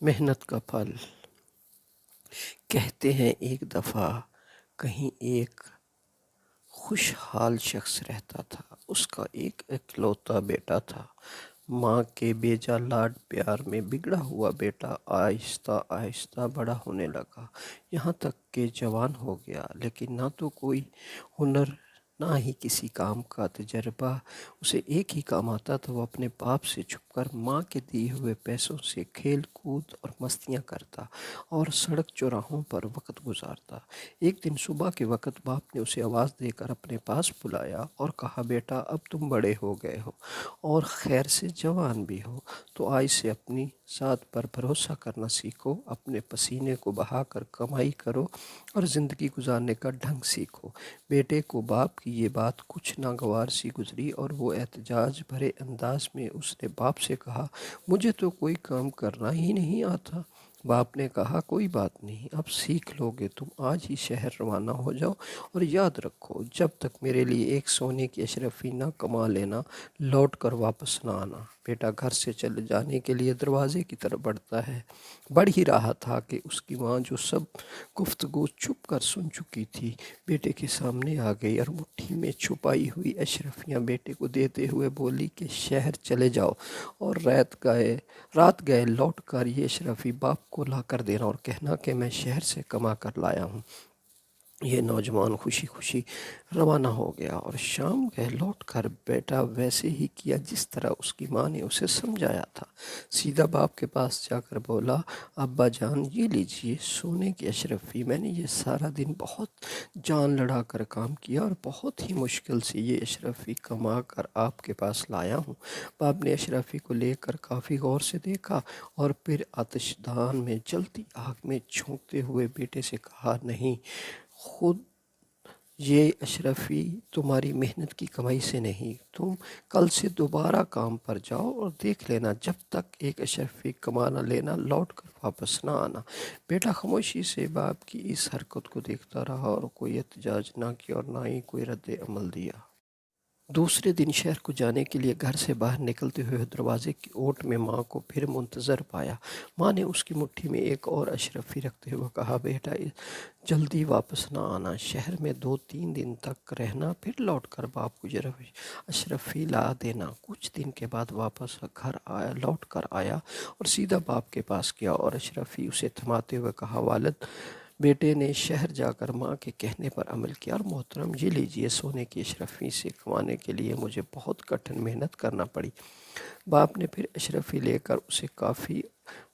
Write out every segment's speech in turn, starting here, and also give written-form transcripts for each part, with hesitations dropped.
محنت کا پھل۔ کہتے ہیں ایک دفعہ کہیں ایک خوشحال شخص رہتا تھا۔ اس کا ایک اکلوتا بیٹا تھا۔ ماں کے بیجا لاڈ پیار میں بگڑا ہوا بیٹا آہستہ آہستہ بڑا ہونے لگا، یہاں تک کہ جوان ہو گیا، لیکن نہ تو کوئی ہنر نہ ہی کسی کام کا تجربہ۔ اسے ایک ہی کام آتا تھا، وہ اپنے باپ سے چھپ کر ماں کے دیے ہوئے پیسوں سے کھیل کود اور مستیاں کرتا اور سڑک چوراہوں پر وقت گزارتا۔ ایک دن صبح کے وقت باپ نے اسے آواز دے کر اپنے پاس بلایا اور کہا، بیٹا اب تم بڑے ہو گئے ہو اور خیر سے جوان بھی ہو، تو آج سے اپنی ذات پر بھروسہ کرنا سیکھو، اپنے پسینے کو بہا کر کمائی کرو اور زندگی گزارنے کا ڈھنگ سیکھو۔ بیٹے کو باپ کی یہ بات کچھ ناگوار سی گزری اور وہ احتجاج بھرے انداز میں اس نے باپ سے کہا، مجھے تو کوئی کام کرنا ہی نہیں آتا۔ باپ نے کہا، کوئی بات نہیں، اب سیکھ لو گے، تم آج ہی شہر روانہ ہو جاؤ اور یاد رکھو، جب تک میرے لیے ایک سونے کی اشرفی نہ کما لینا، لوٹ کر واپس نہ آنا۔ بیٹا گھر سے چلے جانے کے لیے دروازے کی طرف بڑھ ہی رہا تھا کہ اس کی ماں جو سب گفتگو چھپ کر سن چکی تھی، بیٹے کے سامنے آ گئی اور مٹھی میں چھپائی ہوئی اشرفیاں بیٹے کو دیتے ہوئے بولی کہ شہر چلے جاؤ اور رات گئے لوٹ کر یہ اشرفی باپ کو لا کر دینا اور کہنا کہ میں شہر سے کما کر لایا ہوں۔ یہ نوجوان خوشی خوشی روانہ ہو گیا اور شام گئے لوٹ کر بیٹا ویسے ہی کیا جس طرح اس کی ماں نے اسے سمجھایا تھا۔ سیدھا باپ کے پاس جا کر بولا، ابا جان یہ لیجئے سونے کی اشرفی، میں نے یہ سارا دن بہت جان لڑا کر کام کیا اور بہت ہی مشکل سے یہ اشرفی کما کر آپ کے پاس لایا ہوں۔ باپ نے اشرفی کو لے کر کافی غور سے دیکھا اور پھر آتش دان میں جلتی آگ میں جھونکتے ہوئے بیٹے سے کہا، نہیں، خود یہ اشرفی تمہاری محنت کی کمائی سے نہیں، تم کل سے دوبارہ کام پر جاؤ اور دیکھ لینا، جب تک ایک اشرفی کما نہ لینا لوٹ کر واپس نہ آنا۔ بیٹا خاموشی سے باپ کی اس حرکت کو دیکھتا رہا اور کوئی احتجاج نہ کیا اور نہ ہی کوئی رد عمل دیا۔ دوسرے دن شہر کو جانے کے لیے گھر سے باہر نکلتے ہوئے دروازے کی اوٹ میں ماں کو پھر منتظر پایا۔ ماں نے اس کی مٹھی میں ایک اور اشرفی رکھتے ہوئے کہا، بیٹا جلدی واپس نہ آنا، شہر میں 2-3 دن تک رہنا، پھر لوٹ کر باپ کو اشرفی لا دینا۔ کچھ دن کے بعد واپس لوٹ کر آیا اور سیدھا باپ کے پاس گیا اور اشرفی اسے تھماتے ہوئے کہا، والد، بیٹے نے شہر جا کر ماں کے کہنے پر عمل کیا اور محترم یہ لیجئے سونے کی اشرفی سے کمانے کے لیے مجھے بہت کٹھن محنت کرنا پڑی۔ باپ نے پھر اشرفی لے کر اسے کافی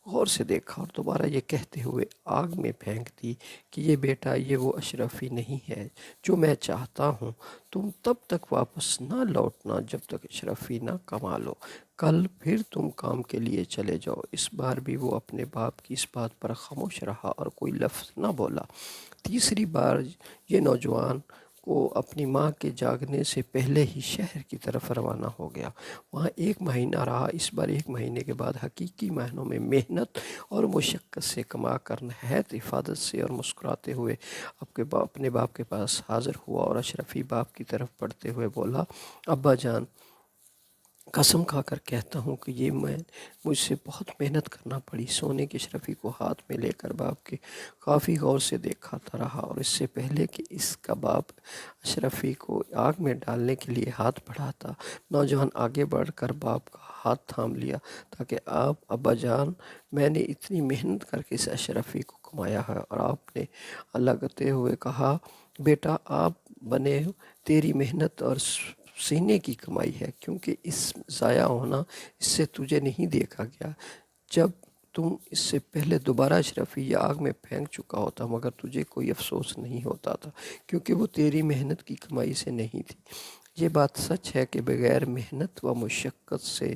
غور سے دیکھا اور دوبارہ یہ کہتے ہوئے آگ میں پھینک دی کہ یہ بیٹا، یہ وہ اشرفی نہیں ہے جو میں چاہتا ہوں، تم تب تک واپس نہ لوٹنا جب تک اشرفی نہ کما لو، کل پھر تم کام کے لیے چلے جاؤ۔ اس بار بھی وہ اپنے باپ کی اس بات پر خاموش رہا اور کوئی لفظ نہ بولا۔ تیسری بار یہ نوجوان کو اپنی ماں کے جاگنے سے پہلے ہی شہر کی طرف روانہ ہو گیا۔ وہاں 1 مہینہ رہا۔ اس بار 1 مہینے کے بعد حقیقی معنوں میں محنت اور مشقت سے کما کر نہایت حفاظت سے اور مسکراتے ہوئے اپنے باپ کے پاس حاضر ہوا اور اشرفی باپ کی طرف بڑھتے ہوئے بولا، ابا جان، قسم کھا کر کہتا ہوں کہ یہ مجھ سے بہت محنت کرنا پڑی۔ سونے کی اشرفی کو ہاتھ میں لے کر باپ کے کافی غور سے دیکھتا رہا اور اس سے پہلے کہ اس کا باپ اشرفی کو آگ میں ڈالنے کے لیے ہاتھ بڑھاتا، نوجوان آگے بڑھ کر باپ کا ہاتھ تھام لیا تاکہ ابا جان، میں نے اتنی محنت کر کے اس اشرفی کو کمایا ہے۔ اور آپ نے لگتے ہوئے کہا، بیٹا آپ بنے تیری محنت اور سینے کی کمائی ہے، کیونکہ اس ضائع ہونا اس سے تجھے نہیں دیکھا گیا جب تم اس سے پہلے دوبارہ اشرفی یا آگ میں پھینک چکا ہوتا، مگر تجھے کوئی افسوس نہیں ہوتا تھا کیونکہ وہ تیری محنت کی کمائی سے نہیں تھی۔ یہ بات سچ ہے کہ بغیر محنت و مشقت سے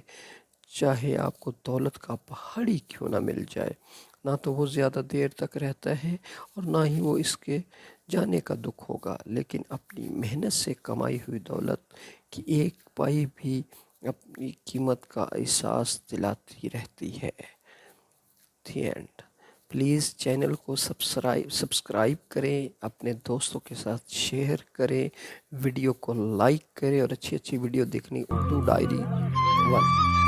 چاہے آپ کو دولت کا پہاڑ ہی کیوں نہ مل جائے، نہ تو وہ زیادہ دیر تک رہتا ہے اور نہ ہی وہ اس کے جانے کا دکھ ہوگا، لیکن اپنی محنت سے کمائی ہوئی دولت کی ایک پائی بھی اپنی قیمت کا احساس دلاتی رہتی ہے۔ The end. پلیز چینل کو سبسکرائب کریں، اپنے دوستوں کے ساتھ شیئر کریں، ویڈیو کو لائک کریں اور اچھی ویڈیو دیکھنے اردو ڈائری 1